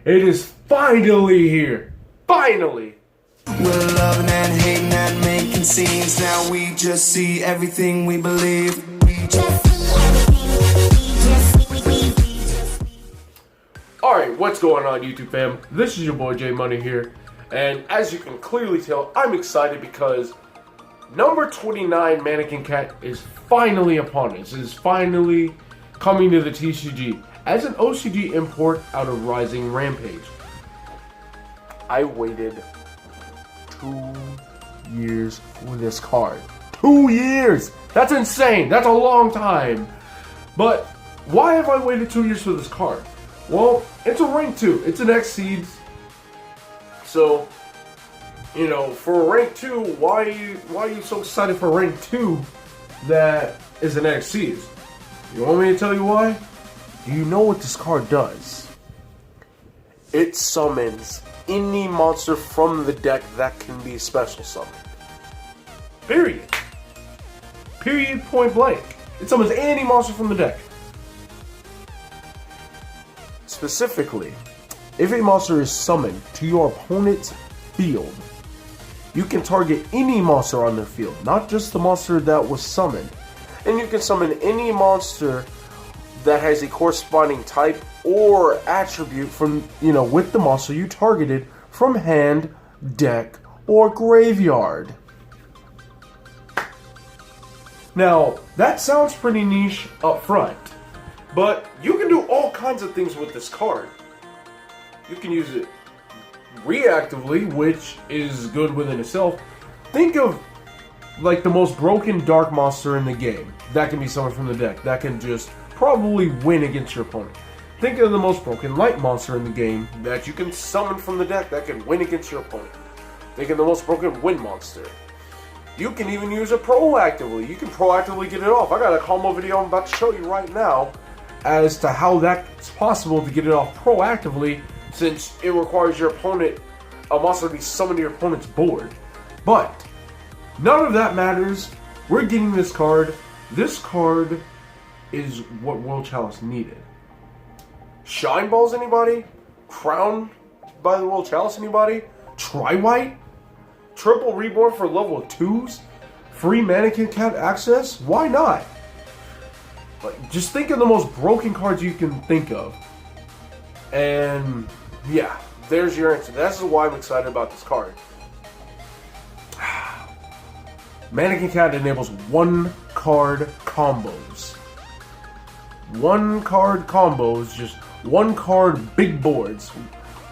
It is finally here. Finally. We're loving and hating and making scenes. Now we just see everything we believe. Alright, what's going on, YouTube fam? This is your boy J Money here. And as you can clearly tell, I'm excited because number 29 Mannequin Cat is finally upon us. It is finally coming to the TCG as an OCG import out of Rising Rampage. I waited 2 years for this card. 2 years! That's insane! That's a long time! But why have I waited 2 years for this card? Well, it's a rank 2. It's an X-Seeds. So, you know, for a rank 2, why are you so excited for rank 2 that is an X-Seeds? You want me to tell you why? Do you know what this card does? It summons any monster from the deck that can be special summoned. Period. Period, point blank. It summons any monster from the deck. Specifically, if a monster is summoned to your opponent's field, you can target any monster on their field, not just the monster that was summoned. And you can summon any monster that has a corresponding type or attribute from, with the monster you targeted from hand, deck, or graveyard. Now, that sounds pretty niche up front, but you can do all kinds of things with this card. You can use it reactively, which is good within itself. Think of like the most broken dark monster in the game that can be summoned from the deck, that can just probably win against your opponent. Think of the most broken light monster in the game that you can summon from the deck that can win against your opponent. Think of the most broken wind monster. You can even use it proactively. You can proactively get it off. I got a combo video I'm about to show you right now as to how that's possible to get it off proactively, since it requires your opponent, a monster, to be summoned to your opponent's board. But none of that matters. We're getting this card. This card is what World Chalice needed. Shine Balls, anybody? Crown by the World Chalice, anybody? Tri-White? Triple Reborn for level 2s? Free Mannequin Cat access? Why not? Like, just think of the most broken cards you can think of. And yeah, there's your answer. That's why I'm excited about this card. Mannequin Cat enables one-card combos. One-card combos, just one-card big boards.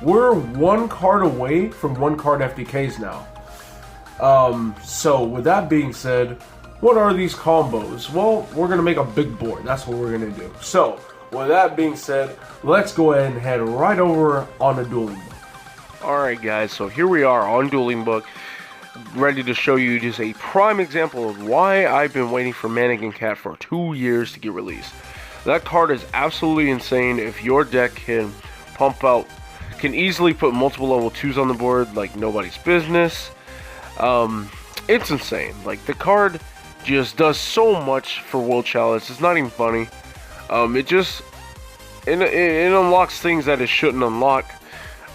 We're one card away from one-card FDKs now. So with that being said, what are these combos? Well, we're going to make a big board. That's what we're going to do. So, with that being said, let's go ahead and head right over on a dueling book. Alright guys, so here we are on Dueling Book, ready to show you just a prime example of why I've been waiting for Mannequin Cat for 2 years to get released. That card is absolutely insane. If your deck can can easily put multiple level 2s on the board like nobody's business. It's insane. Like, the card just does so much for World Chalice. It's not even funny. It unlocks things that it shouldn't unlock.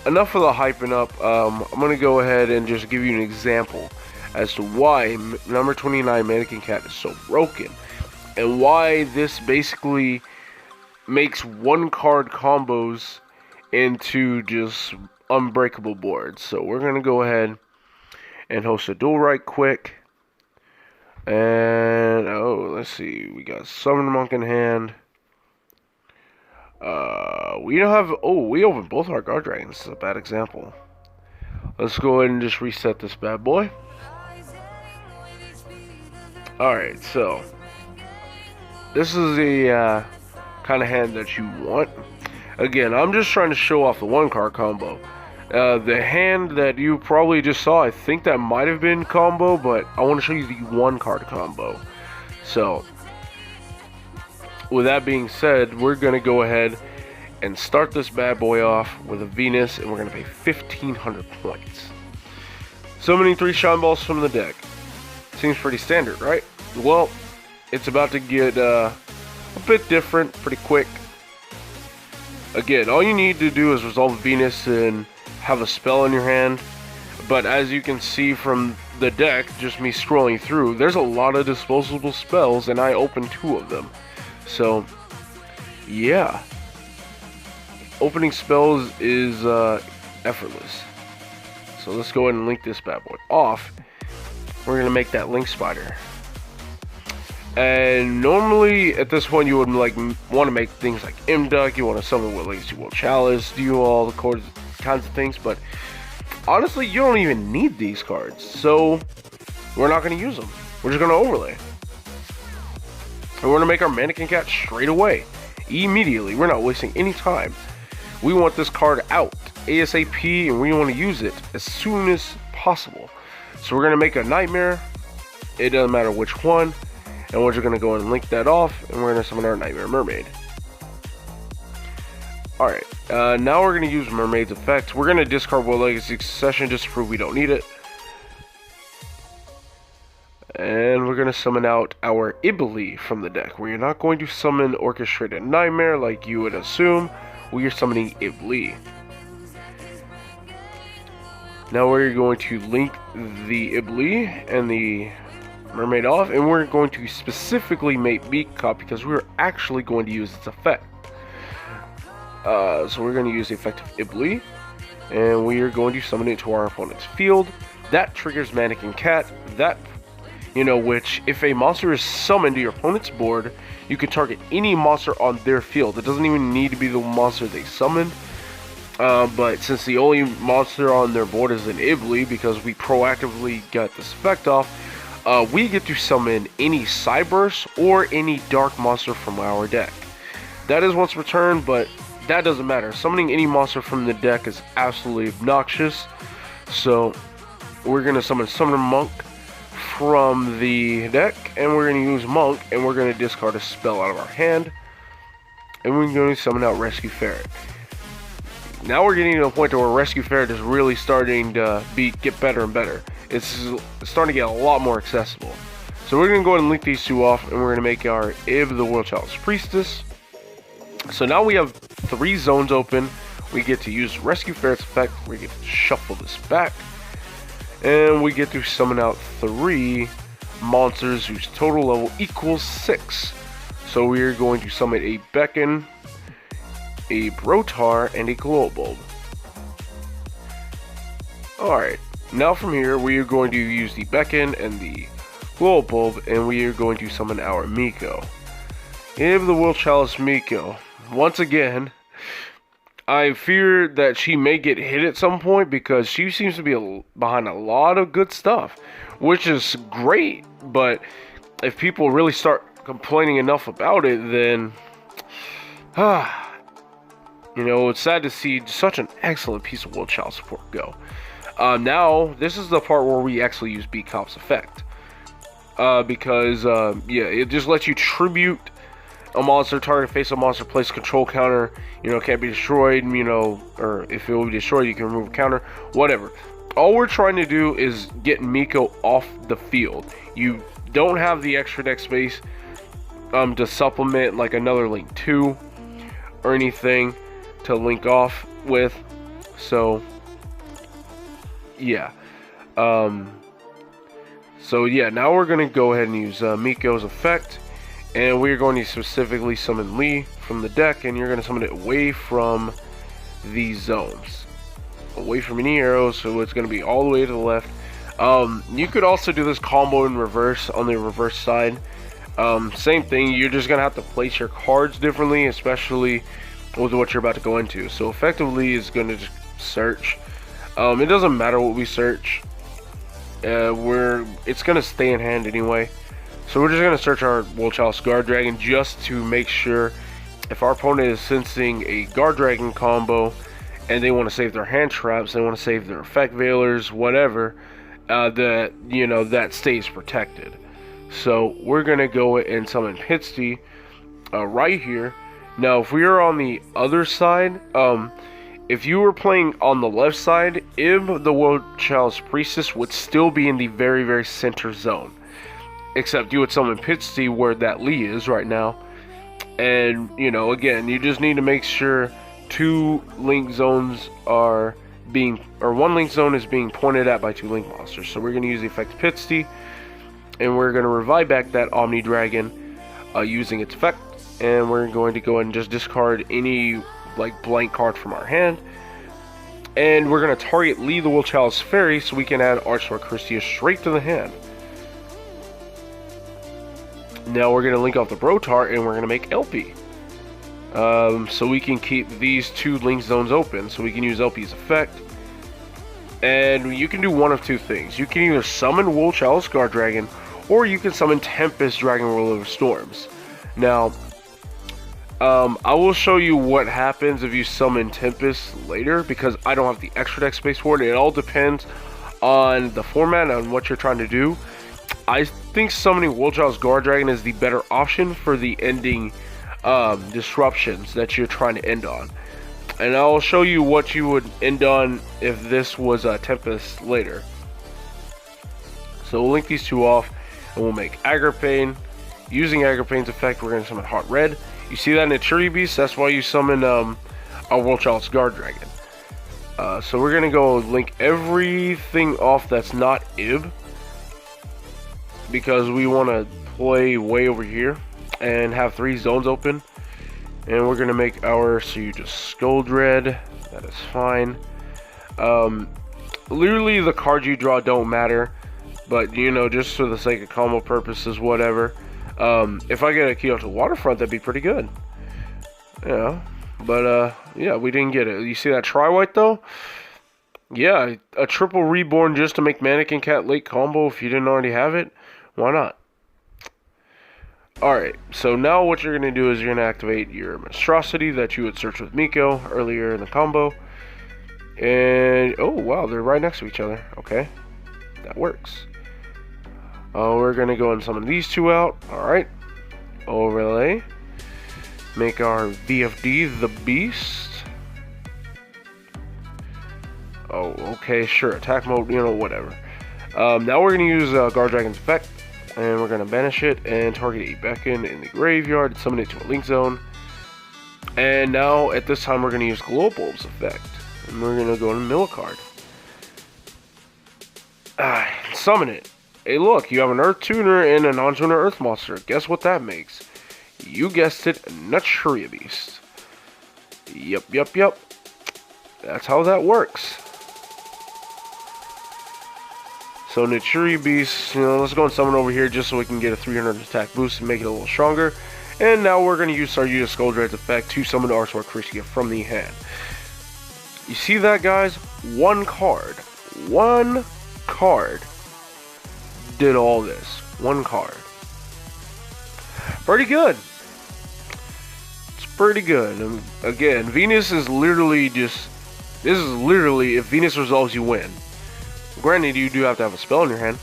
Enough of the hyping up. I'm gonna go ahead and just give you an example as to why number 29 Mannequin Cat is so broken, and why this basically makes one card combos into just unbreakable boards. So we're gonna go ahead and host a duel right quick. And let's see, we got Summon Monk in hand. We don't have. We opened both our guard dragons. This is a bad example. Let's go ahead and just reset this bad boy. Alright, so this is the kind of hand that you want. Again, I'm just trying to show off the one card combo. The hand that you probably just saw, I think that might have been combo, but I want to show you the one card combo. So, with that being said, we're going to go ahead and start this bad boy off with a Venus, and we're going to pay 1,500 points. Summoning 3 Shine Balls from the deck. Seems pretty standard, right? Well, it's about to get a bit different pretty quick. Again, all you need to do is resolve Venus and have a spell in your hand. But as you can see from the deck, just me scrolling through, there's a lot of disposable spells, and I opened 2 of them. So, yeah. Opening spells is effortless. So let's go ahead and link this bad boy off. We're going to make that link spider. And normally at this point you would like want to make things like Imduck, you want to summon with Legacy World Chalice, do all the kinds of things, but honestly you don't even need these cards, so we're not going to use them. We're just going to overlay. And we're going to make our Mannequin Cat straight away, immediately. We're not wasting any time. We want this card out ASAP, and we want to use it as soon as possible. So we're going to make a Nightmare, it doesn't matter which one. And we're just going to go and link that off, and we're going to summon our Nightmare Mermaid. Alright, now we're going to use Mermaid's effect. We're going to discard World Legacy Succession just to prove we don't need it. And we're going to summon out our Ibli from the deck. We're not going to summon Orchestrated Nightmare like you would assume. We are summoning Ibli. Now we're going to link the Ibli and the Mermaid off, and we're going to specifically make Beak Cop because we're actually going to use its effect. So we're going to use the effect of Ibli, and we are going to summon it to our opponent's field. That triggers Mannequin Cat. That, which if a monster is summoned to your opponent's board, you can target any monster on their field. It doesn't even need to be the monster they summoned. But since the only monster on their board is an Ibli, because we proactively got this effect off, we get to summon any Cyburst or any Dark monster from our deck. That is once per turn, but that doesn't matter. Summoning any monster from the deck is absolutely obnoxious. So we're going to summon Summoner Monk from the deck, and we're going to use Monk, and we're going to discard a spell out of our hand, and we're going to summon out Rescue Ferret. Now we're getting to a point where Rescue Ferret is really starting to get better and better. It's starting to get a lot more accessible. So we're going to go ahead and link these 2 off, and we're going to make our Ib, the World Chalice Priestess. So now we have 3 zones open. We get to use Rescue Ferret's effect. We get to shuffle this back. And we get to summon out 3 monsters whose total level equals 6. So we are going to summon a Beacon, a Brotar, and a Glow Bulb. Alright, now from here we are going to use the Beacon and the Glow Bulb, and we are going to summon our Miko. Give the World Chalice Miko. Once again, I fear that she may get hit at some point because she seems to be behind a lot of good stuff, which is great, but if people really start complaining enough about it, then it's sad to see such an excellent piece of World Chalice support go. Now, this is the part where we actually use Beak Cop's effect. Because, it just lets you tribute a monster, target face a monster, place a control counter, can't be destroyed, or if it will be destroyed, you can remove a counter, whatever. All we're trying to do is get Miko off the field. You don't have the extra deck space to supplement like another Link 2 or anything to link off with, so yeah. Now we're going to go ahead and use Miko's effect, and we're going to specifically summon Lee from the deck, and you're going to summon it away from these zones, away from any arrows, so it's going to be all the way to the left. You could also do this combo in reverse on the reverse side. Same thing, you're just going to have to place your cards differently, especially with what you're about to go into. So effectively is going to just search. It doesn't matter what we search. It's going to stay in hand anyway. So we're just going to search our World Chalice Guard Dragon just to make sure if our opponent is sensing a Guard Dragon combo and they want to save their hand traps, they want to save their effect veilers, whatever, that stays protected. So we're going to go and summon Pitsty right here. Now if we are on the other side, if you were playing on the left side, Ib, the World Chalice Priestess, would still be in the very, very center zone. Except you would summon Pitsty where that Lee is right now. And, again, you just need to make sure two link zones are being, or one link zone is being pointed at by two link monsters. So we're going to use the effect Pitsty, and we're going to revive back that Omni Dragon using its effect, and we're going to go ahead and just discard any like blank card from our hand, and we're going to target Lee the Will Child's Fairy so we can add Archsword Christia straight to the hand. Now we're going to link off the Brotar, and we're going to make LP. So we can keep these two link zones open, so we can use LP's effect. And you can do one of two things. You can either summon Wool Child's Guard Dragon, or you can summon Tempest Dragon Ruler of Storms. Now, I will show you what happens if you summon Tempest later, because I don't have the extra deck space for it. It all depends on the format and what you're trying to do. I think summoning Wool Child's Guard Dragon is the better option for the ending disruptions that you're trying to end on. And I'll show you what you would end on if this was a Tempest later. So we'll link these two off, and we'll make Agripane. Using Agripane's effect, we're going to summon Hot Red. You see that in a Tree Beast? That's why you summon a World Child's Guard Dragon. So we're going to go link everything off that's not Ib, because we want to play way over here and have 3 zones open. And we're going to make our, so you just Skull Dread. That is fine. Literally the cards you draw don't matter, but you know, just for the sake of combo purposes, whatever. If I get a Kyoto Waterfront, that'd be pretty good. Yeah, but yeah, we didn't get it. You see that Tri-White though? Yeah, a triple Reborn just to make Mannequin Cat late combo if you didn't already have it. Why not? Alright, so now what you're going to do is you're going to activate your Monstrosity that you would search with Miko earlier in the combo. And, oh wow, they're right next to each other. Okay, that works. We're going to go and summon these two out. Alright, overlay. Make our VFD the Beast. Oh, okay, sure, attack mode, you know, whatever. Now we're going to use Guard Dragon's effect. And we're going to banish it and target a beacon in the graveyard and summon it to a link zone. And now, at this time, we're going to use Glow Bulb's effect. And we're going to go to mill a card. Summon it. Hey, look, you have an Earth Tuner and a non-tuner Earth Monster. Guess what that makes? You guessed it, Naturia Beast. Yep. That's how that works. So Naturia Beast, you know, let's go and summon over here just so we can get a 300 attack boost and make it a little stronger. And now we're going to use Sarjuta Skull Dread's effect to summon the Archsword Christia from the hand. You see that, guys? One card did all this. One card. Pretty good. It's pretty good. And again, Venus is literally just, this is literally, if Venus resolves, you win. Granted, you do have to have a spell in your hand,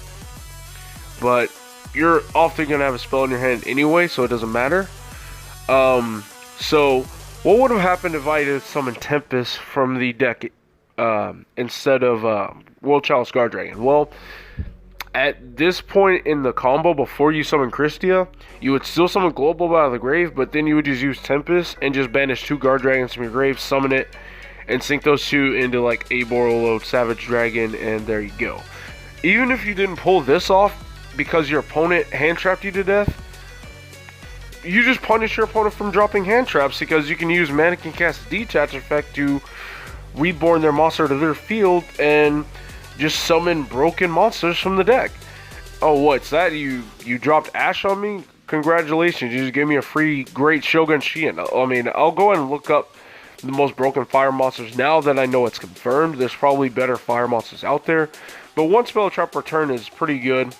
but you're often going to have a spell in your hand anyway, so it doesn't matter. So, what would have happened if I had summoned Tempest from the deck instead of World Child's Guard Dragon? Well, at this point in the combo, before you summon Christia, you would still summon Global out of the grave, but then you would just use Tempest and just banish 2 Guard Dragons from your grave, summon it, and sink those 2 into like a Borolo Savage Dragon, and there you go. Even if you didn't pull this off because your opponent hand trapped you to death, you just punish your opponent from dropping hand traps, because you can use Mannequin Cat's Detach effect to reborn their monster to their field and just summon broken monsters from the deck. Oh, what's that? You dropped Ash on me? Congratulations, you just gave me a free Great Shogun Shien. I mean, I'll go and look up the most broken fire monsters now that I know it's confirmed. There's probably better fire monsters out there, but one spell trap return is pretty good,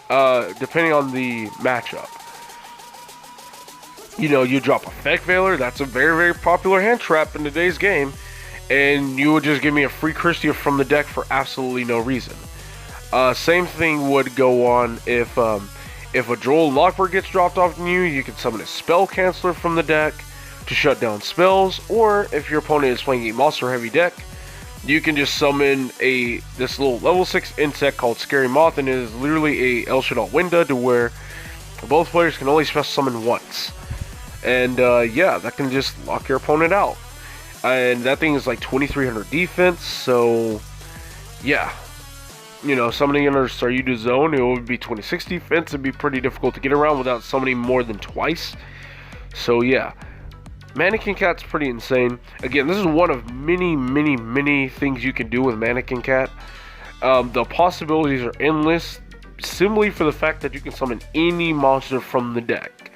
depending on the matchup. You know, you drop Effect Veiler, that's a very, very popular hand trap in today's game, and you would just give me a free Christia from the deck for absolutely no reason. Same thing would go on if a Droll Lockbird gets dropped off on you. You can summon a Spell Canceller from the deck to shut down spells, or if your opponent is playing a monster heavy deck, you can just summon this little level 6 insect called Scary Moth, and it is literally a El Shaddai Winda to where both players can only special summon once. And yeah, that can just lock your opponent out. and that thing is like 2300 defense. So yeah, you know, summoning under Saryuta Zone, it would be 26 defense. It'd be pretty difficult to get around without summoning more than twice. So yeah, Mannequin Cat's pretty insane. Again, this is one of many things you can do with Mannequin Cat. The possibilities are endless, simply for the fact that you can summon any monster from the deck.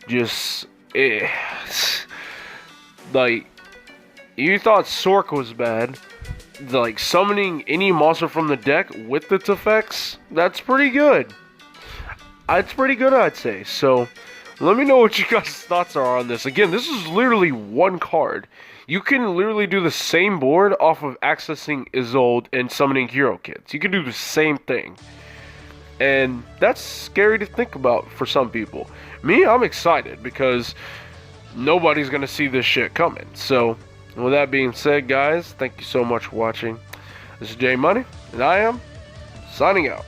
Just, like, you thought Sork was bad. Like, summoning any monster from the deck with its effects, that's pretty good. It's pretty good, I'd say. So, let me know what you guys' thoughts are on this. Again, this is literally one card. You can literally do the same board off of accessing Isolde and summoning hero kits. You can do the same thing. And that's scary to think about for some people. Me, I'm excited because nobody's going to see this shit coming. So, with that being said, guys, thank you so much for watching. This is J Money, and I am signing out.